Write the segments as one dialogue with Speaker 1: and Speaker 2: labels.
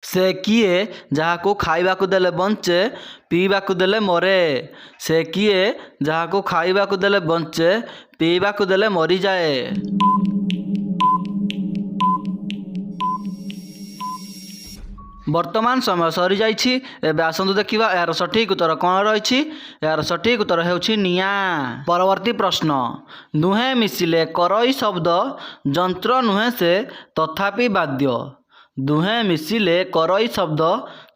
Speaker 1: ସେ କିଏ ଯାହାକୁ ଖାଇବାକୁ ଦେଲେ ବଞ୍ଚେ ପିଇବାକୁ ଦେଲେ ମରେ। ସେ କିଏ ଯାହାକୁ ଖାଇବାକୁ ଦେଲେ ବଞ୍ଚେ ପିଇବାକୁ ଦେଲେ ମରିଯାଏ। ବର୍ତ୍ତମାନ ସମୟ ସରିଯାଇଛି। ଏବେ ଆସନ୍ତୁ ଦେଖିବା ଏହାର ସଠିକ୍ ଉତ୍ତର କ'ଣ ରହିଛି। ଏହାର ସଠିକ୍ ଉତ୍ତର ହେଉଛି ନିଆଁ। ପରବର୍ତ୍ତୀ ପ୍ରଶ୍ନ, ଦୁହେଁ ମିଶିଲେ କରଇ ଶବ୍ଦ, ଯନ୍ତ୍ର ନୁହେଁ ସେ ତଥାପି ବାଦ୍ୟ। ଦୁହେଁ ମିଶିଲେ କରଇ ଶବ୍ଦ,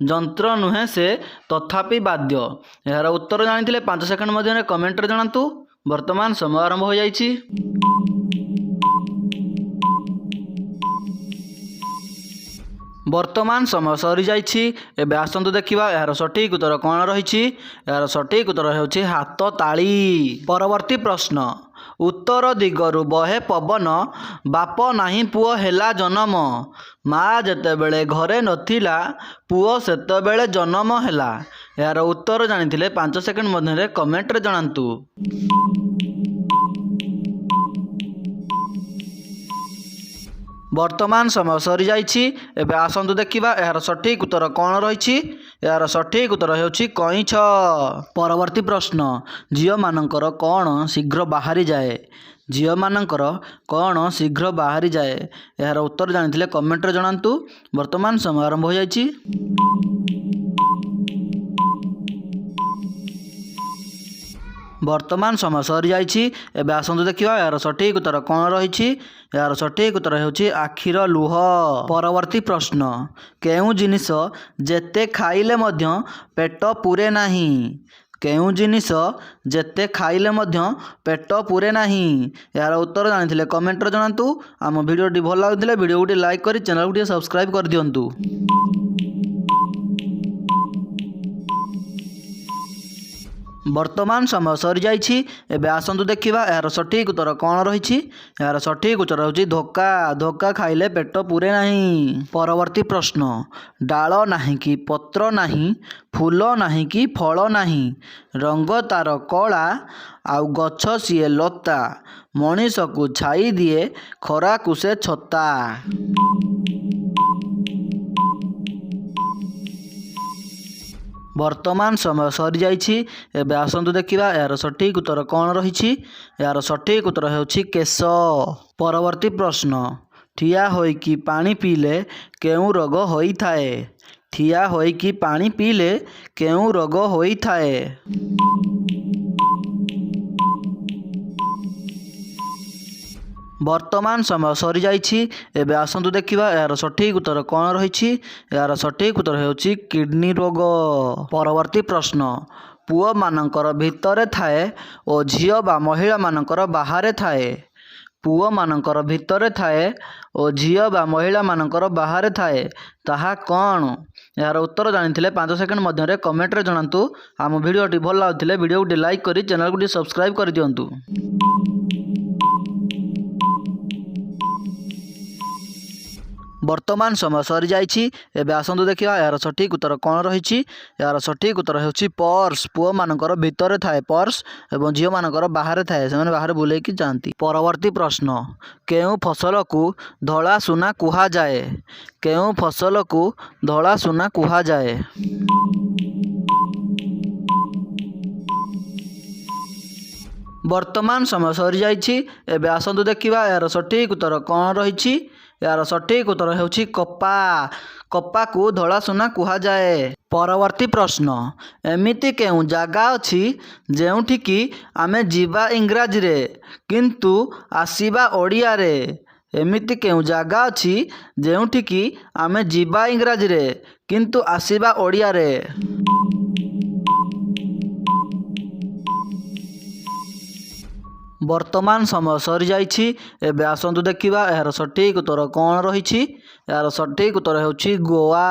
Speaker 1: ଯନ୍ତ୍ର ନୁହେଁ ସେ ତଥାପି ବାଦ୍ୟ। ଏହାର ଉତ୍ତର ଜାଣିଥିଲେ 5 ସେକେଣ୍ଡ ମଧ୍ୟରେ କମେଣ୍ଟରେ ଜଣାନ୍ତୁ। ବର୍ତ୍ତମାନ ସମୟ ଆରମ୍ଭ ହୋଇଯାଇଛି। ବର୍ତ୍ତମାନ ସମୟ ସରିଯାଇଛି। ଏବେ ଆସନ୍ତୁ ଦେଖିବା ଏହାର ସଠିକ୍ ଉତ୍ତର କ'ଣ ରହିଛି। ଏହାର ସଠିକ୍ ଉତ୍ତର ହେଉଛି ହାତ ତାଳି। ପରବର୍ତ୍ତୀ ପ୍ରଶ୍ନ, ଉତ୍ତର ଦିଗରୁ ବହେ ପବନ, ବାପ ନାହିଁ ପୁଅ ହେଲା ଜନମ। ମା ଯେତେବେଳେ ଘରେ ନଥିଲା, ପୁଅ ସେତେବେଳେ ଜନମ ହେଲା। ଏହାର ଉତ୍ତର ଜାଣିଥିଲେ 5 ସେକେଣ୍ଡ ମଧ୍ୟରେ କମେଣ୍ଟରେ ଜଣାନ୍ତୁ। ବର୍ତ୍ତମାନ ସମୟ ସରିଯାଇଛି। ଏବେ ଆସନ୍ତୁ ଦେଖିବା ଏହାର ସଠିକ୍ ଉତ୍ତର କ'ଣ ରହିଛି। ଏହାର ସଠିକ୍ ଉତ୍ତର ହେଉଛି କଇଁଛ। ପରବର୍ତ୍ତୀ ପ୍ରଶ୍ନ, ଝିଅମାନଙ୍କର କ'ଣ ଶୀଘ୍ର ବାହାରିଯାଏ। ଝିଅମାନଙ୍କର କ'ଣ ଶୀଘ୍ର ବାହାରିଯାଏ। ଏହାର ଉତ୍ତର ଜାଣିଥିଲେ କମେଣ୍ଟରେ ଜଣାନ୍ତୁ। ବର୍ତ୍ତମାନ ସମୟ ଆରମ୍ଭ ହୋଇଯାଇଛି। ବର୍ତ୍ତମାନ ସମୟ ସରିଯାଇଛି। ଏବେ ଆସନ୍ତୁ ଦେଖିବା ଏହାର ସଠିକ୍ ଉତ୍ତର କ'ଣ ରହିଛି। ଏହାର ସଠିକ୍ ଉତ୍ତର ହେଉଛି ଆଖିର ଲୁହ। ପରବର୍ତ୍ତୀ ପ୍ରଶ୍ନ, କେଉଁ ଜିନିଷ ଯେତେ ଖାଇଲେ ମଧ୍ୟ ପେଟ ପୂରେ ନାହିଁ। କେଉଁ ଜିନିଷ ଯେତେ ଖାଇଲେ ମଧ୍ୟ ପେଟ ପୂରେ ନାହିଁ। ଏହାର ଉତ୍ତର ଜାଣିଥିଲେ କମେଣ୍ଟରେ ଜଣାନ୍ତୁ। ଆମ ଭିଡ଼ିଓଟି ଭଲ ଲାଗୁଥିଲେ ଭିଡ଼ିଓକୁ ଟିକେ ଲାଇକ୍ କରି ଚ୍ୟାନେଲକୁ ଟିକେ ସବସ୍କ୍ରାଇବ୍ କରିଦିଅନ୍ତୁ। ବର୍ତ୍ତମାନ ସମୟ ସରିଯାଇଛି। ଏବେ ଆସନ୍ତୁ ଦେଖିବା ଏହାର ସଠିକ୍ ଉତ୍ତର କ'ଣ ରହିଛି। ଏହାର ସଠିକ୍ ଉତ୍ତର ହେଉଛି ଧୋକା। ଧୋକା ଖାଇଲେ ପେଟ ପୂରେ ନାହିଁ। ପରବର୍ତ୍ତୀ ପ୍ରଶ୍ନ, ଡାଳ ନାହିଁ କି ପତ୍ର ନାହିଁ, ଫୁଲ ନାହିଁ କି ଫଳ ନାହିଁ, ରଙ୍ଗ ତାର କଳା, ଆଉ ଗଛ ସିଏ ଲତା, ମଣିଷକୁ ଛାଇ ଦିଏ, ଖରାକୁ ସେ ଛତା। ବର୍ତ୍ତମାନ ସମୟ ସରିଯାଇଛି। ଏବେ ଆସନ୍ତୁ ଦେଖିବା ଏହାର ସଠିକ୍ ଉତ୍ତର କ'ଣ ରହିଛି। ଏହାର ସଠିକ୍ ଉତ୍ତର ହେଉଛି କେଶ। ପରବର୍ତ୍ତୀ ପ୍ରଶ୍ନ, ଠିଆ ହୋଇକି ପାଣି ପିଇଲେ କେଉଁ ରୋଗ ହୋଇଥାଏ। ଠିଆ ହୋଇକି ପାଣି ପିଇଲେ କେଉଁ ରୋଗ ହୋଇଥାଏ। ବର୍ତ୍ତମାନ ସମୟ ସରିଯାଇଛି। ଏବେ ଆସନ୍ତୁ ଦେଖିବା ଏହାର ସଠିକ୍ ଉତ୍ତର କ'ଣ ରହିଛି। ଏହାର ସଠିକ୍ ଉତ୍ତର ହେଉଛି କିଡ଼ନୀ ରୋଗ। ପରବର୍ତ୍ତୀ ପ୍ରଶ୍ନ, ପୁଅମାନଙ୍କର ଭିତରେ ଥାଏ ଓ ଝିଅ ବା ମହିଳାମାନଙ୍କର ବାହାରେ ଥାଏ। ପୁଅମାନଙ୍କର ଭିତରେ ଥାଏ ଓ ଝିଅ ବା ମହିଳାମାନଙ୍କର ବାହାରେ ଥାଏ, ତାହା କ'ଣ? ଏହାର ଉତ୍ତର ଜାଣିଥିଲେ 5 ସେକେଣ୍ଡ ମଧ୍ୟରେ କମେଣ୍ଟରେ ଜଣାନ୍ତୁ। ଆମ ଭିଡ଼ିଓଟି ଭଲ ଲାଗୁଥିଲେ ଭିଡ଼ିଓକୁ ଟିକେ ଲାଇକ୍ କରି ଚ୍ୟାନେଲକୁ ଟିକେ ସବସ୍କ୍ରାଇବ୍ କରିଦିଅନ୍ତୁ। ବର୍ତ୍ତମାନ ସମୟ ସରିଯାଇଛି। ଏବେ ଆସନ୍ତୁ ଦେଖିବା ଏହାର ସଠିକ୍ ଉତ୍ତର କ'ଣ ରହିଛି। ଏହାର ସଠିକ୍ ଉତ୍ତର ହେଉଛି ପର୍ସ। ପୁଅମାନଙ୍କର ଭିତରେ ଥାଏ ପର୍ସ ଏବଂ ଝିଅମାନଙ୍କର ବାହାରେ ଥାଏ, ସେମାନେ ବାହାରେ ବୁଲେଇକି ଯାଆନ୍ତି। ପରବର୍ତ୍ତୀ ପ୍ରଶ୍ନ, କେଉଁ ଫସଲକୁ ଧଳା ସୁନା କୁହାଯାଏ। କେଉଁ ଫସଲକୁ ଧଳା ସୁନା କୁହାଯାଏ। ବର୍ତ୍ତମାନ ସମୟ ସରିଯାଇଛି। ଏବେ ଆସନ୍ତୁ ଦେଖିବା ଏହାର ସଠିକ୍ ଉତ୍ତର କ'ଣ ରହିଛି। ଏହାର ସଠିକ୍ ଉତ୍ତର ହେଉଛି କପା। କପାକୁ ଧଳା ସୁନା କୁହାଯାଏ। ପରବର୍ତ୍ତୀ ପ୍ରଶ୍ନ, ଏମିତି କେଉଁ ଜାଗା ଅଛି ଯେଉଁଠିକି ଆମେ ଯିବା ଇଂରାଜୀରେ କିନ୍ତୁ ଆସିବା ଓଡ଼ିଆରେ। ଏମିତି କେଉଁ ଜାଗା ଅଛି ଯେଉଁଠିକି ଆମେ ଯିବା ଇଂରାଜୀରେ କିନ୍ତୁ ଆସିବା ଓଡ଼ିଆରେ। ବର୍ତ୍ତମାନ ସମୟ ସରିଯାଇଛି। ଏବେ ଆସନ୍ତୁ ଦେଖିବା ଏହାର ସଠିକ୍ ଉତ୍ତର କ'ଣ ରହିଛି। ଏହାର ସଠିକ୍ ଉତ୍ତର ହେଉଛି ଗୋଆ।